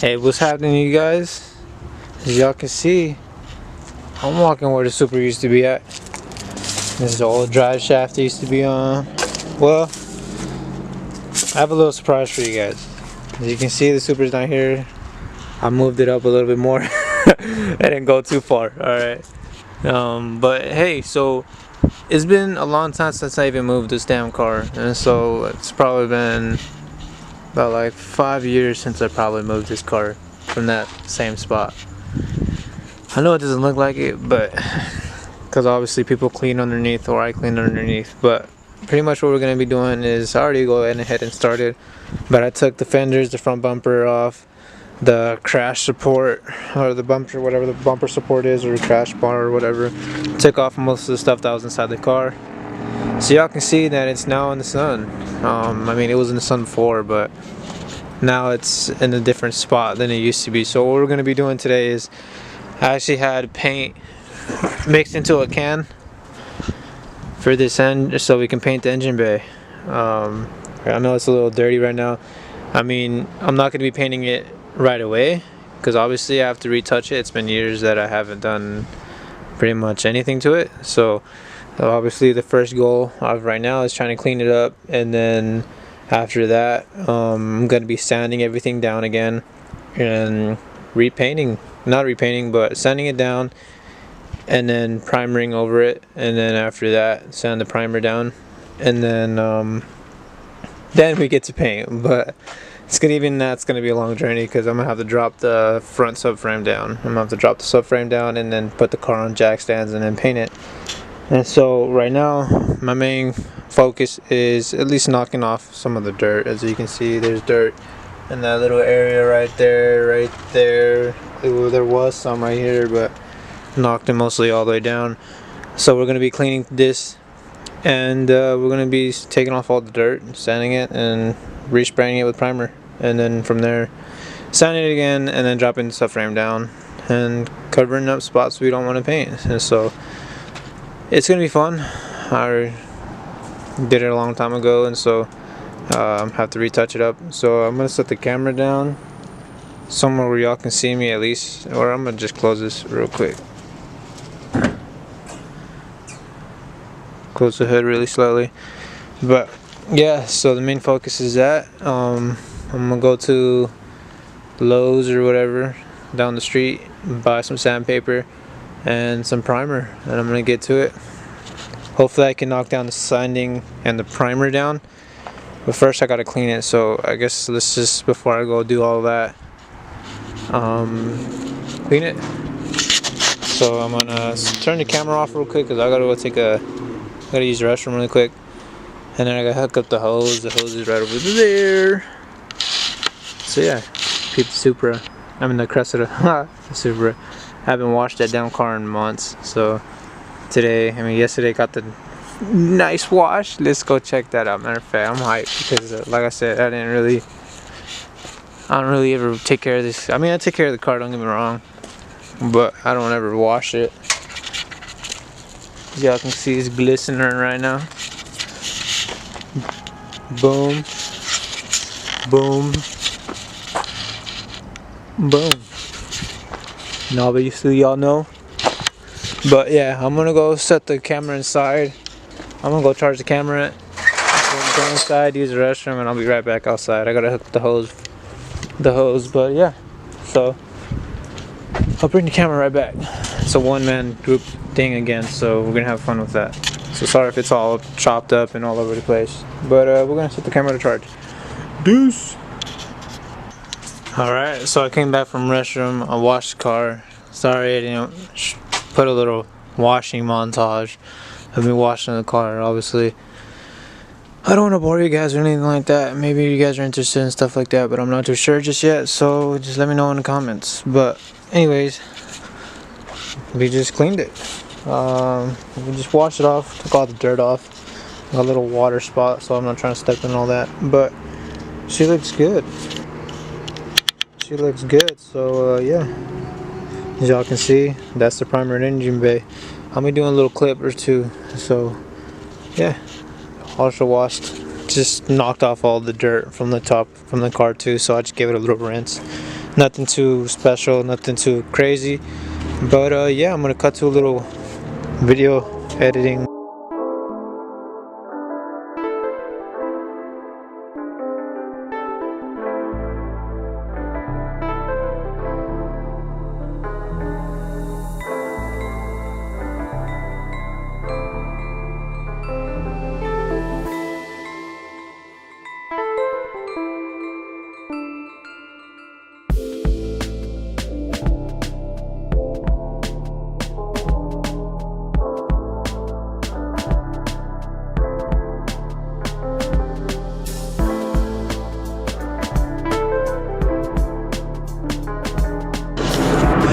Hey, what's happening, you guys? As y'all can see, I'm walking where the Supra used to be at. This is the old drive shaft it used to be on. Well, I have a little surprise for you guys. As you can see, the Supra's not here. I moved it up a little bit more. I didn't go too far, alright? But hey, so it's been a long time since I even moved this damn car. And so it's probably been about like 5 years since I probably moved this car from that same spot. I know it doesn't look like it, but because obviously people clean underneath or I clean underneath, but pretty much what we're going to be doing is I already go ahead and started, but I took the fenders, the front bumper off, the crash support or the bumper, whatever the bumper support is, or the crash bar or whatever. Took off most of the stuff that was inside the car. So y'all can see that it's now in the sun. I mean, it was in the sun before, but now it's in a different spot than it used to be. So what we're going to be doing today is I actually had paint mixed into a can for this end so we can paint the engine bay. I know it's a little dirty right now. I mean, I'm not going to be painting it right away because obviously I have to retouch it. It's been years that I haven't done pretty much anything to it. So obviously the first goal of right now is trying to clean it up, and then after that I'm going to be sanding everything down again and not repainting, but sanding it down and then primering over it, and then after that sand the primer down, and then we get to paint. But that's gonna be a long journey because I'm gonna have to drop the front subframe down. I'm gonna have to drop the subframe down and then put the car on jack stands and then paint it. And so right now my main focus is at least knocking off some of the dirt. As you can see, there's dirt in that little area right there. There was some right here, but knocked it mostly all the way down. So we're going to be cleaning this, and we're going to be taking off all the dirt, sanding it and respraying it with primer, and then from there sanding it again and then dropping the subframe down and covering up spots we don't want to paint. And so it's going to be fun. I did it a long time ago, and so have to retouch it up. So I'm going to set the camera down somewhere where y'all can see me at least, or I'm going to just close this real quick. Close the hood really slowly. But yeah, so the main focus is that I'm gonna go to Lowe's or whatever down the street, buy some sandpaper and some primer, and I'm gonna get to it. Hopefully I can knock down the sanding and the primer down, but first I gotta clean it. So I guess let's just, before I go do all that, clean it. So I'm gonna turn the camera off real quick because I gotta gotta use the restroom really quick, and then I gotta hook up the hose. The hose is right over there. So yeah, Pt.1 Supra. I mean the Cressida, the Supra. I haven't washed that damn car in months. So yesterday got the nice wash. Let's go check that out. Matter of fact, I'm hyped because like I said, I don't really ever take care of this. I mean, I take care of the car, don't get me wrong, but I don't ever wash it. Y'all can see it's glistening right now. Boom, boom, boom. And obviously y'all know. But yeah, I'm gonna go set the camera inside. I'm gonna go charge the camera, go inside, use the restroom, and I'll be right back outside. I gotta hook the hose. But yeah, so I'll bring the camera right back. It's a one-man group thing again, so we're gonna have fun with that. So sorry if it's all chopped up and all over the place, but we're gonna set the camera to charge. Deuce. Alright, so I came back from restroom. I washed the car. Sorry I didn't put a little washing montage of me washing the car. Obviously I don't want to bore you guys or anything like that. Maybe you guys are interested in stuff like that, but I'm not too sure just yet, so just let me know in the comments. But anyways, we just cleaned it. We just washed it off, took all the dirt off. A little water spot, so I'm not trying to step in all that, but she looks good. So yeah, as y'all can see, that's the primer and engine bay. I'll be doing a little clip or two. So yeah, also washed, just knocked off all the dirt from the top from the car too, so I just gave it a little rinse. Nothing too special, nothing too crazy. But yeah, I'm gonna cut to a little video editing.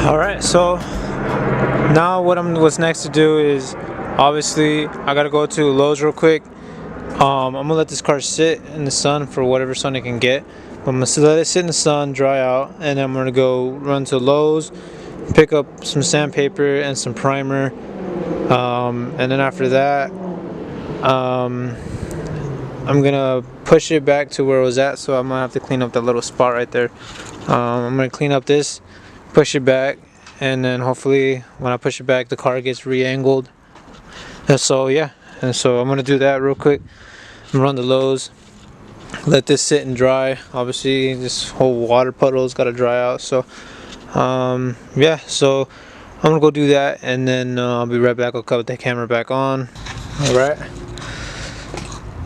Alright, so now what's next to do is, obviously I gotta go to Lowe's real quick. I'm gonna let this car sit in the sun for whatever sun it can get. I'm gonna let it sit in the sun, dry out, and then I'm gonna go run to Lowe's, pick up some sandpaper and some primer, and then after that I'm gonna push it back to where it was at. So I'm gonna have to clean up that little spot right there. I'm gonna clean up this, push it back, and then hopefully when I push it back the car gets re-angled. And so yeah, and so I'm gonna do that real quick. I'm gonna run to Lowe's, let this sit and dry. Obviously this whole water puddle's got to dry out. So yeah, so I'm gonna go do that, and then I'll be right back. I'll cut the camera back on. All right,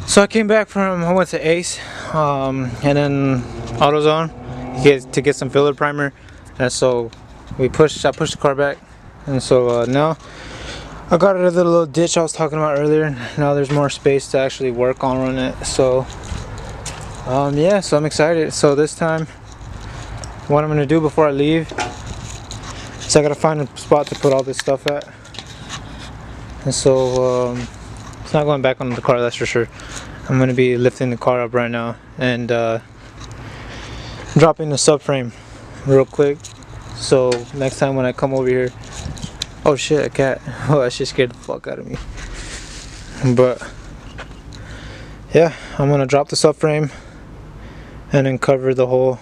so I came back I went to Ace, and then AutoZone to get some filler primer. And so I pushed the car back, and so now I got out of the little ditch I was talking about earlier. Now there's more space to actually work on it. So yeah, so I'm excited. So this time what I'm gonna do before I leave is I gotta find a spot to put all this stuff at. And so it's not going back on the car, that's for sure. I'm gonna be lifting the car up right now and dropping the subframe real quick. So next time when I come over here, oh shit, a cat. Oh, that shit scared the fuck out of me. But yeah, I'm gonna drop the subframe and then cover the whole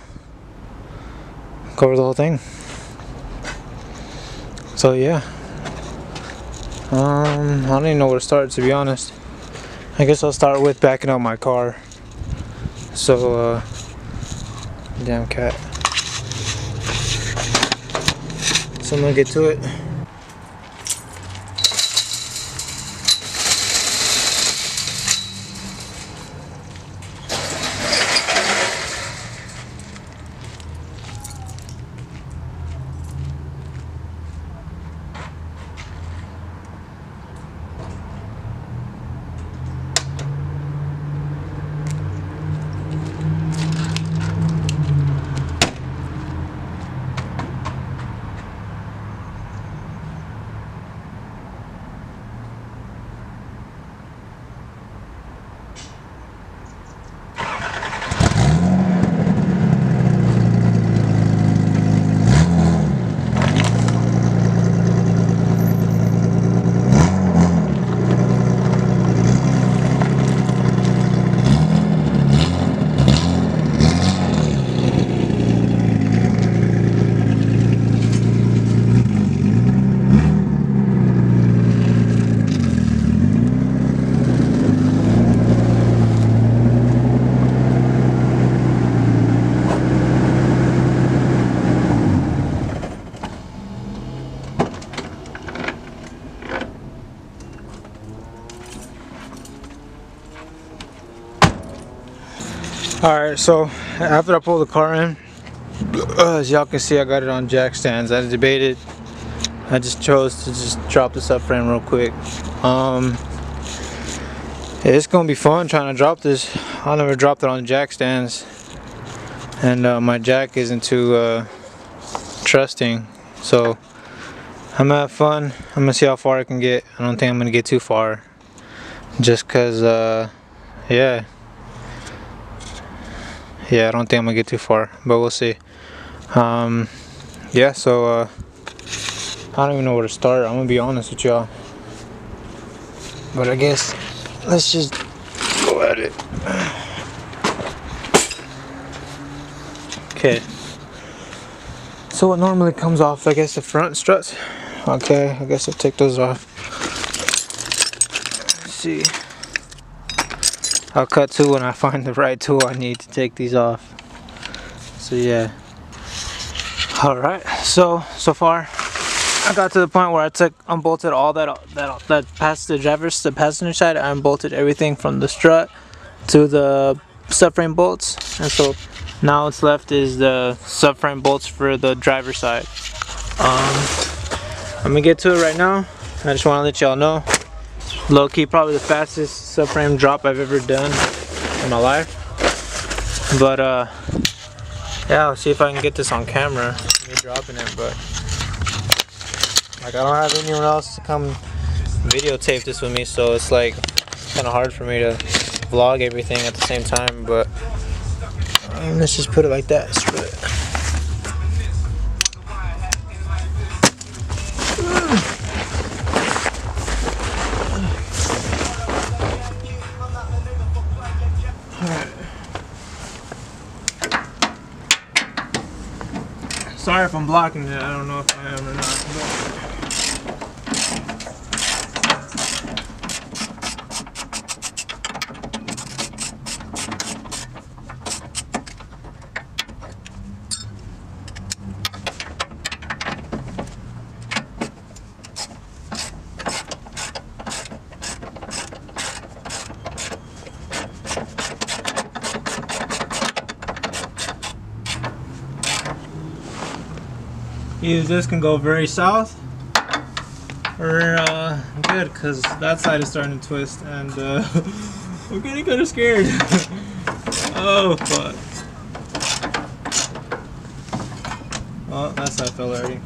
thing. So yeah, I don't even know where to start, to be honest. I guess I'll start with backing out my car. So damn cat. So I'm gonna get to it. Alright, so after I pull the car in, as y'all can see, I got it on jack stands. I debated, I just chose to just drop the subframe real quick. It's gonna be fun trying to drop this. I never dropped it on jack stands, and my jack isn't too trusting, so I'm gonna have fun. I'm gonna see how far I can get. I don't think I'm gonna get too far, just cause yeah, I don't think I'm gonna get too far, but we'll see. Yeah, so I don't even know where to start, I'm gonna be honest with y'all, but I guess let's just go at it. Okay, So what normally comes off, I guess the front struts. Okay, I guess I'll take those off. Let's see. I'll cut to when I find the right tool I need to take these off. So yeah. Alright, so far I got to the point where I unbolted all that past the passenger side. I unbolted everything from the strut to the subframe bolts, and so now what's left is the subframe bolts for the driver's side. I'm gonna get to it right now. I just want to let y'all know, low key probably the fastest subframe drop I've ever done in my life. But yeah, I'll see if I can get this on camera, me dropping it. But like, I don't have anyone else to come videotape this with me, so it's like kind of hard for me to vlog everything at the same time. But let's just put it like that. Screw it. Sorry if I'm blocking it. I don't know if I am or not. Either this can go very south or good, because that side is starting to twist, and I'm getting kind of scared. Oh fuck. Oh, that side fell already.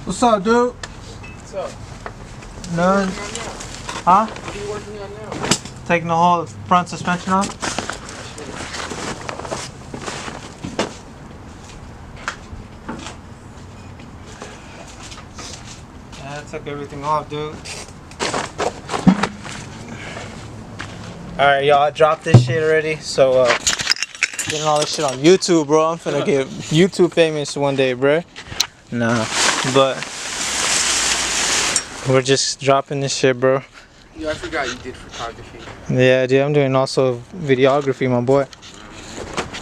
What's up, dude? What's up? None. Huh? What are you working on now? Taking the whole front suspension off. Yeah, I took everything off, dude. Alright, y'all, I dropped this shit already, so getting all this shit on YouTube, bro. I'm finna get YouTube famous one day, bro. Nah, but we're just dropping this shit, bro. Yeah, I forgot you did photography. Yeah, dude, I'm doing also videography, my boy.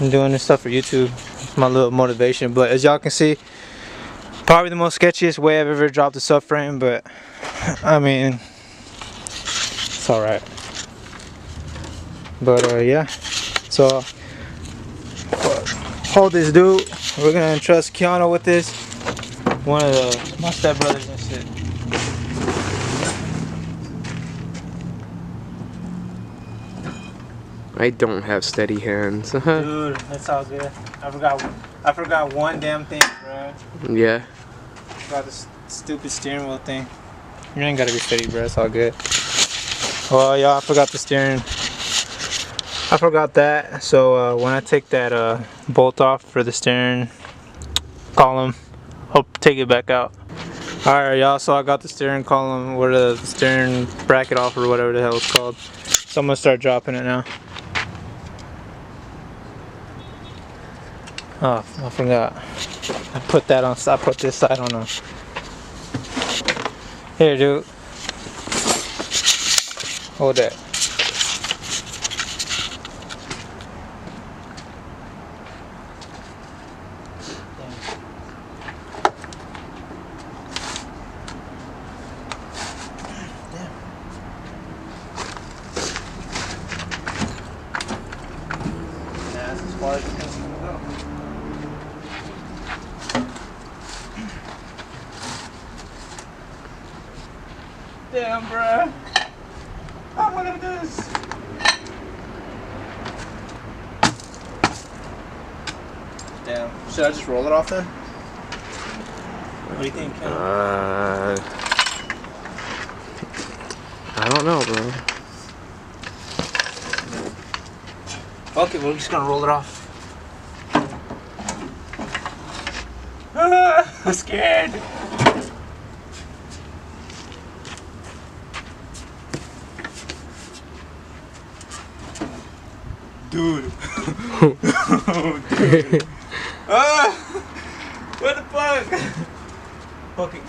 I'm doing this stuff for YouTube. It's my little motivation. But as y'all can see, probably the most sketchiest way I've ever dropped a subframe, but I mean, it's alright. But yeah, so hold this, dude. We're gonna entrust Keanu with this. One of my stepbrothers and shit. I don't have steady hands. Dude, that's all good. I forgot one damn thing, bro. Yeah. I forgot this stupid steering wheel thing. You ain't gotta be steady, bro. It's all good. Well, y'all, I forgot the steering. I forgot that. So when I take that bolt off for the steering column, I'll take it back out. Alright, y'all. So I got the steering column, or the steering bracket off, or whatever the hell it's called. So I'm gonna start dropping it now. Oh, I forgot. I put that on. I put this side on. Here, dude. Hold that. That's as far as it's gonna go. Damn, bruh. How am I gonna do this? Damn. Should I just roll it off then? What do you think, Ken? I I don't know, bro. Okay, we're just gonna roll it off. I'm scared. Dude. Dude. What the fuck? Okay.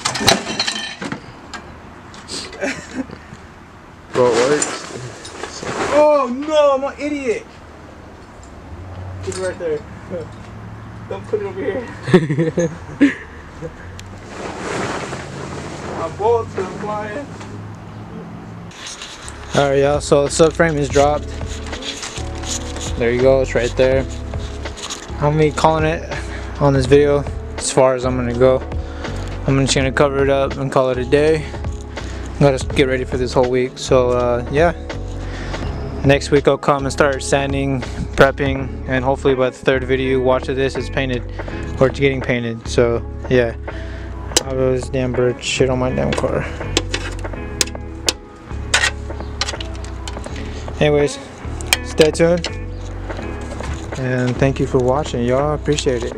Bro, it works. Oh no, I'm an idiot. It's right there. Don't put it over here. My bolts are flying. Alright, y'all, so the subframe is dropped. There you go, it's right there. I'm gonna be calling it on this video as far as I'm gonna go. I'm just gonna cover it up and call it a day. I gotta get ready for this whole week. So yeah, next week I'll come and start sanding, prepping, and hopefully by the third video you watch of this, it's painted or it's getting painted. So yeah, I was damn bird shit on my damn car. Anyways, stay tuned and thank you for watching, y'all. Appreciate it.